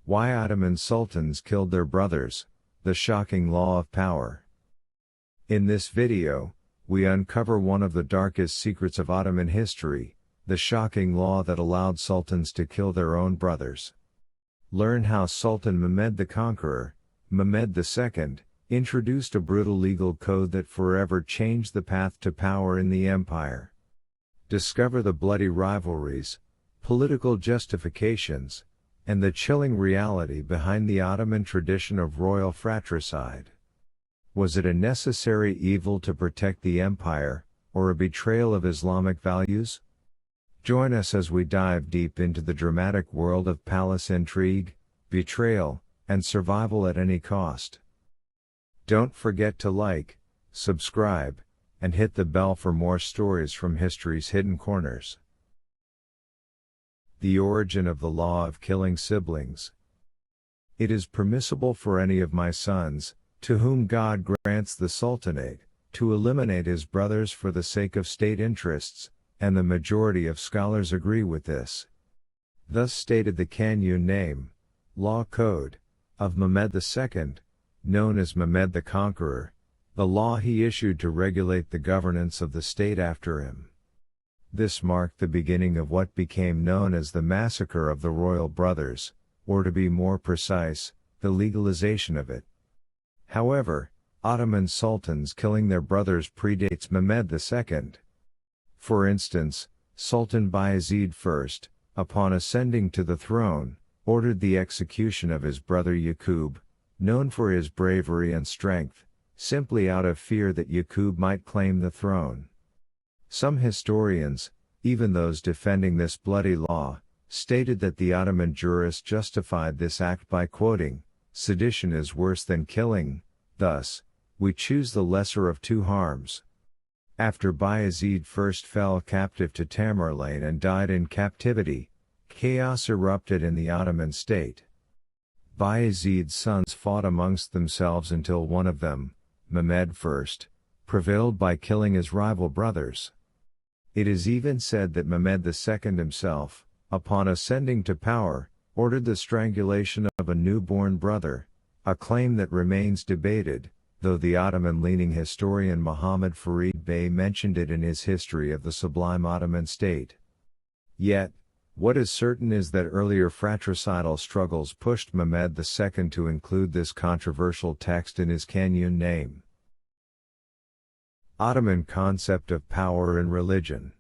Why Ottoman Sultans Killed Their Brothers, the Shocking Law of Power. In this video, we uncover one of the darkest secrets of Ottoman history, the shocking law that allowed sultans to kill their own brothers. Learn how Sultan Mehmed the Conqueror, Mehmed II, introduced a brutal legal code that forever changed the path to power in the empire. Discover the bloody rivalries, political justifications, and the chilling reality behind the Ottoman tradition of royal fratricide. Was it a necessary evil to protect the empire, or a betrayal of Islamic values? Join us as we dive deep into the dramatic world of palace intrigue, betrayal, and survival at any cost. Don't forget to like, subscribe, and hit the bell for more stories from history's hidden corners. The origin of the law of killing siblings. It is permissible for any of my sons, to whom God grants the sultanate, to eliminate his brothers for the sake of state interests, and the majority of scholars agree with this. Thus stated the Kanun name, law code, of Mehmed II, known as Mehmed the Conqueror, the law he issued to regulate the governance of the state after him. This marked the beginning of what became known as the Massacre of the Royal Brothers, or to be more precise, the legalization of it. However, Ottoman sultans killing their brothers predates Mehmed II. For instance, Sultan Bayezid I, upon ascending to the throne, ordered the execution of his brother Yaqub, known for his bravery and strength, simply out of fear that Yaqub might claim the throne. Some historians, even those defending this bloody law, stated that the Ottoman jurists justified this act by quoting, "Sedition is worse than killing, thus, we choose the lesser of two harms." After Bayezid first fell captive to Tamerlane and died in captivity, chaos erupted in the Ottoman state. Bayezid's sons fought amongst themselves until one of them, Mehmed I, prevailed by killing his rival brothers. It is even said that Mehmed II himself, upon ascending to power, ordered the strangulation of a newborn brother, a claim that remains debated, though the Ottoman-leaning historian Muhammad Farid Bey mentioned it in his History of the Sublime Ottoman State. Yet, what is certain is that earlier fratricidal struggles pushed Mehmed II to include this controversial text in his Kanun name. Ottoman concept of power and religion.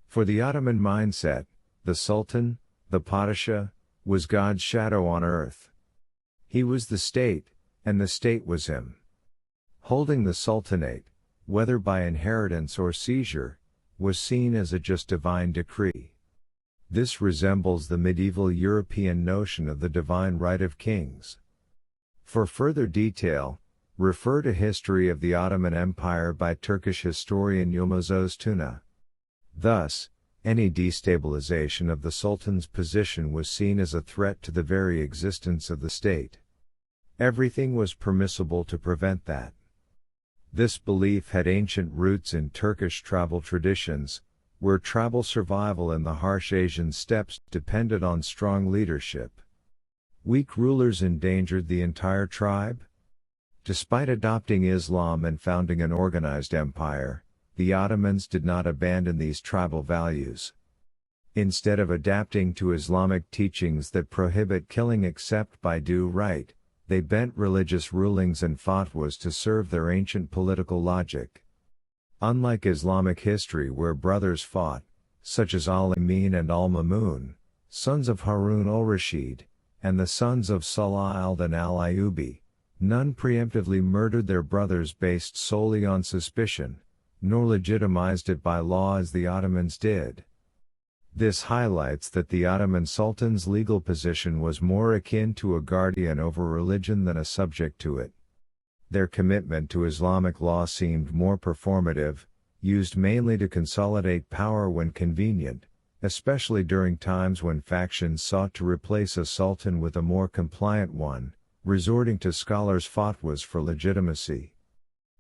For the Ottoman mindset, the Sultan, the Padishah, was God's shadow on earth. He was the state, and the state was him. Holding the Sultanate, whether by inheritance or seizure, was seen as a just divine decree. This resembles the medieval European notion of the divine right of kings. For further detail, refer to History of the Ottoman Empire by Turkish historian Yilmaz Öztuna. Thus, any destabilization of the Sultan's position was seen as a threat to the very existence of the state. Everything was permissible to prevent that. This belief had ancient roots in Turkish tribal traditions, where tribal survival in the harsh Asian steppes depended on strong leadership. Weak rulers endangered the entire tribe. Despite adopting Islam and founding an organized empire, the Ottomans did not abandon these tribal values. Instead of adapting to Islamic teachings that prohibit killing except by due right, they bent religious rulings and fatwas to serve their ancient political logic. Unlike Islamic history where brothers fought, such as Al-Amin and Al-Mamun, sons of Harun al-Rashid, and the sons of Salah al-Din al-Ayyubi, none preemptively murdered their brothers based solely on suspicion, nor legitimized it by law as the Ottomans did. This highlights that the Ottoman Sultan's legal position was more akin to a guardian over religion than a subject to it. Their commitment to Islamic law seemed more performative, used mainly to consolidate power when convenient, especially during times when factions sought to replace a sultan with a more compliant one, resorting to scholars' fatwas for legitimacy.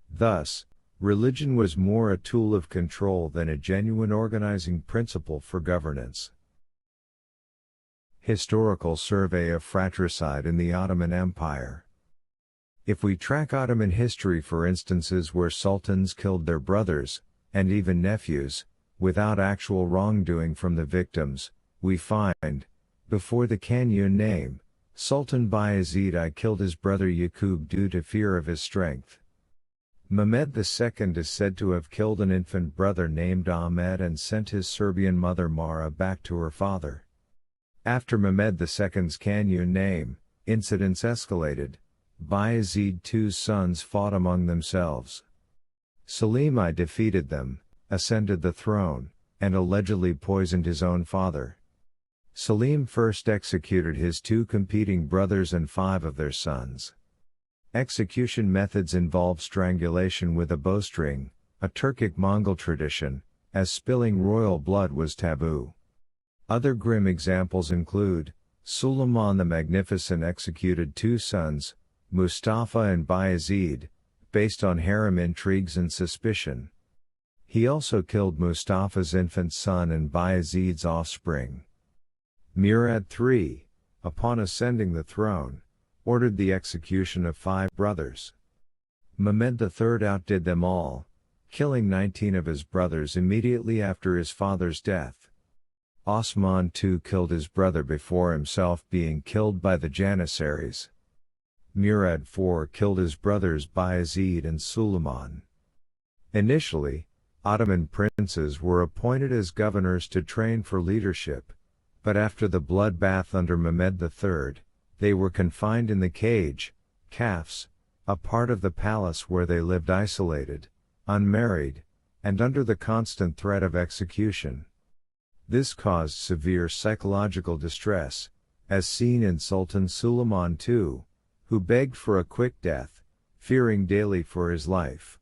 Thus, religion was more a tool of control than a genuine organizing principle for governance. Historical survey of fratricide in the Ottoman Empire. If we track Ottoman history for instances where sultans killed their brothers, and even nephews, without actual wrongdoing from the victims, we find, before the Kanun name, Sultan Bayezid I killed his brother Yaqub due to fear of his strength. Mehmed II is said to have killed an infant brother named Ahmed and sent his Serbian mother Mara back to her father. After Mehmed II's Kanun name, incidents escalated. Bayezid II's sons fought among themselves. Selim I defeated them, ascended the throne, and allegedly poisoned his own father. Selim first executed his 2 competing brothers and 5 of their sons. Execution methods involve strangulation with a bowstring, a Turkic Mongol tradition, as spilling royal blood was taboo. Other grim examples include, Suleiman the Magnificent executed 2 sons, Mustafa and Bayezid, based on harem intrigues and suspicion. He also killed Mustafa's infant son and Bayezid's offspring. Murad III, upon ascending the throne, ordered the execution of 5 brothers. Mehmed III outdid them all, killing 19 of his brothers immediately after his father's death. Osman II killed his brother before himself being killed by the Janissaries. Murad IV killed his brothers Bayezid and Suleiman. Initially, Ottoman princes were appointed as governors to train for leadership, but after the bloodbath under Mehmed III, they were confined in the cage, Kafs, a part of the palace where they lived isolated, unmarried, and under the constant threat of execution. This caused severe psychological distress, as seen in Sultan Suleiman II, who begged for a quick death, fearing daily for his life.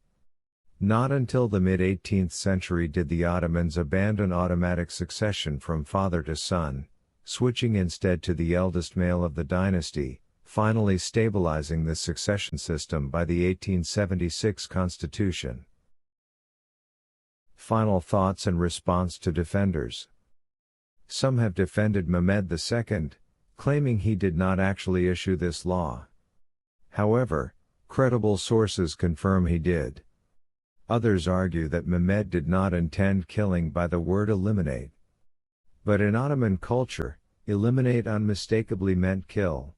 Not until the mid-18th century did the Ottomans abandon automatic succession from father to son, switching instead to the eldest male of the dynasty, finally stabilizing the succession system by the 1876 constitution. Final thoughts and response to defenders. Some have defended Mehmed II, claiming he did not actually issue this law. However, credible sources confirm he did. Others argue that Mehmed did not intend killing by the word eliminate. But in Ottoman culture, eliminate unmistakably meant kill.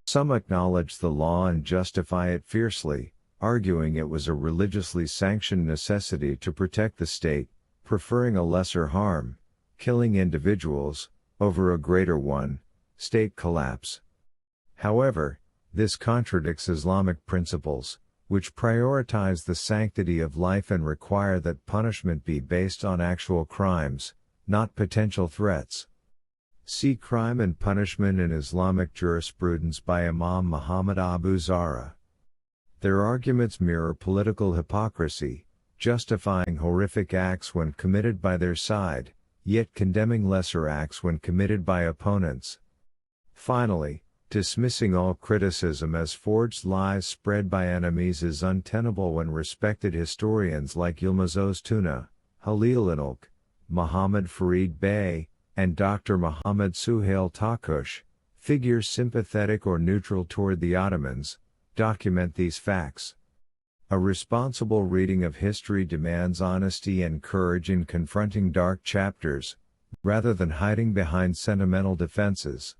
Some acknowledge the law and justify it fiercely, arguing it was a religiously sanctioned necessity to protect the state, preferring a lesser harm, killing individuals, over a greater one, state collapse. However, this contradicts Islamic principles, which prioritize the sanctity of life and require that punishment be based on actual crimes, not potential threats. See Crime and Punishment in Islamic Jurisprudence by Imam Muhammad Abu Zahra. Their arguments mirror political hypocrisy, justifying horrific acts when committed by their side, yet condemning lesser acts when committed by opponents. Finally, dismissing all criticism as forged lies spread by enemies is untenable when respected historians like Yilmaz Öztuna, Halil İnalcık, Muhammad Farid Bey, and Dr. Muhammad Suhail Takush, figures sympathetic or neutral toward the Ottomans, document these facts. A responsible reading of history demands honesty and courage in confronting dark chapters, rather than hiding behind sentimental defenses.